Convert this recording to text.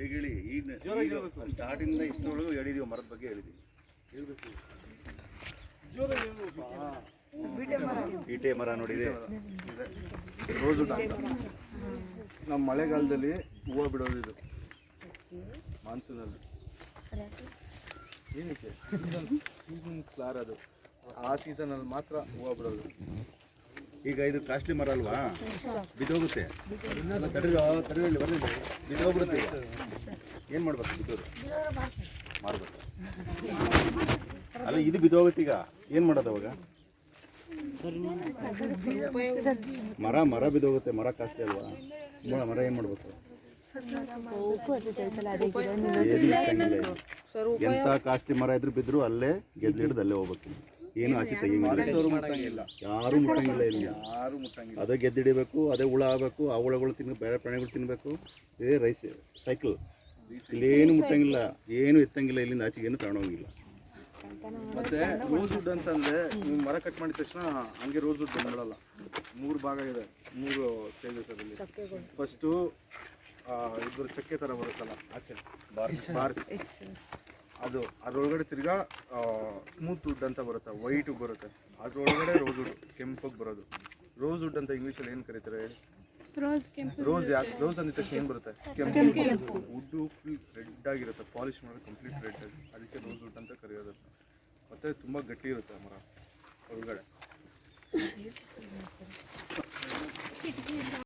ಬೇಗ ಹೇಳಿ. ಈಗ ಸ್ಟಾರ್ಟಿಂದ ಇಷ್ಟೊಳಗೂ ಹೇಳಿದೀವಿ, ಮರದ ಬಗ್ಗೆ ಹೇಳಿದೀವಿ. ಈಟೆ ಮರ ನೋಡಿದೆ, ರೋಸ್ವುಡ್ ಅಂತ. ನಮ್ಮ ಮಳೆಗಾಲದಲ್ಲಿ ಹೂವು ಬಿಡೋದು ಇದು, ಮಾನ್ಸೂನಲ್ಲಿ. ಏನಕ್ಕೆ ಸೀಸನ್ ಫ್ಲವರ್ ಅದು, ಆ ಸೀಸನಲ್ಲಿ ಮಾತ್ರ ಹೂವು ಬಿಡೋದು. ಈಗ ಇದು ಕಾಸ್ಟ್ಲಿ ಮರ ಅಲ್ವಾ, ಬಿದ್ದೋಗುತ್ತೆ. ಬಿದ್ದೋಗ್ಬಿಡುತ್ತೆ. ಏನು ಮಾಡ್ಬೇಕು? ಬಿದ್ದೋದು ಮಾರ್ಬೇಕು. ಅಲ್ಲ, ಇದು ಬಿದ್ದೋಗುತ್ತೆ. ಈಗ ಏನು ಮಾಡೋದು ಅವಾಗ? ಮರ ಬಿದ್ದೋಗುತ್ತೆ. ಮರ ಕಾಸ್ಟ್ಲಿ ಅಲ್ವಾ, ಮರ ಏನು ಮಾಡ್ಬೇಕು? ಎಂಥ ಕಾಸ್ಟ್ಲಿ ಮರ ಇದ್ರು ಬಿದ್ರು ಅಲ್ಲೇ ಗೆದ್ದು ಹಿಡಿದು ಅಲ್ಲೇ ಹೋಗ್ಬೇಕು. ಏನು ಆಚೆ ತೆಗಿಲ್ಲ, ಯಾರು ಮುಟ್ಟಂಗಿಲ್ಲ. ಇಲ್ಲಿ ಯಾರು ಮುಟ್ಟಂಗಿಲ್ಲ. ಅದೇ ಗೆದ್ದಿಡಿಬೇಕು, ಅದೇ ಹುಳ ಆಗಬೇಕು, ಆ ಹುಳಗಳು ತಿನ್ಬೇಕು, ಬೇರೆ ಪ್ರಾಣಿಗಳು ತಿನ್ನಬೇಕು. ಇದೇ ರೈಸ್ ಸೈಕಲ್. ಇಲ್ಲೇನು ಮುಟ್ಟಂಗಿಲ್ಲ, ಏನು ಎತ್ತಂಗಿಲ್ಲ, ಇಲ್ಲಿಂದ ಆಚೆಗೆ ಏನು ತಗೊಂಡೋಗಿಲ್ಲ. ಮತ್ತೆ ರೋಸ್ವುಡ್ ಅಂತಂದರೆ ನೀವು ಮರ ಕಟ್ ಮಾಡಿದ ತಕ್ಷಣ ಹಂಗೆ ರೋಸ್ವುಡ್ ಬಂದ್ಬಿಡಲ್ಲ. 3 ಭಾಗ ಇದೆ, 3 ಸ್ಟೇಜಸ್ ಅದರಲ್ಲಿ. ಫಸ್ಟು ಇದ್ರ ಚಕ್ಕೆ ಥರ ಬರುತ್ತಲ್ಲ ಆಚೆ, ಬಾರ್ಕ್, ಅದು ಅದರೊಳಗಡೆ ತಿರ್ಗಾ ಸ್ಮೂತ್ ವುಡ್ ಅಂತ ಬರುತ್ತೆ, ವೈಟ್ ಬರುತ್ತೆ. ಅದರೊಳಗಡೆ ರೋಸ್ವುಡ್ ಕೆಂಪಗೆ ಬರೋದು. ರೋಸ್ವುಡ್ ಅಂತ ಇಂಗ್ಲೀಷಲ್ಲಿ ಏನು ಕರೀತಾರೆ? ರೋಸ್. ಯಾಕೆ ರೋಸ್ ಅಂದ ತಕ್ಷಣ ಏನು ಬರುತ್ತೆ? ಕೆಂಪು. ವುಡ್ಡು ಫುಲ್ ರೆಡ್ ಆಗಿರುತ್ತೆ, ಪಾಲಿಶ್ ಮಾಡೋದು ಕಂಪ್ಲೀಟ್ ರೆಡ್ ಆಗಿ, ಅದಕ್ಕೆ ರೋಸ್ವುಡ್ ಅಂತ ಕರೆಯೋದು. ಮತ್ತು ತುಂಬ ಗಟ್ಟಿ ಇರುತ್ತೆ ಮರ ಒಳಗಡೆ.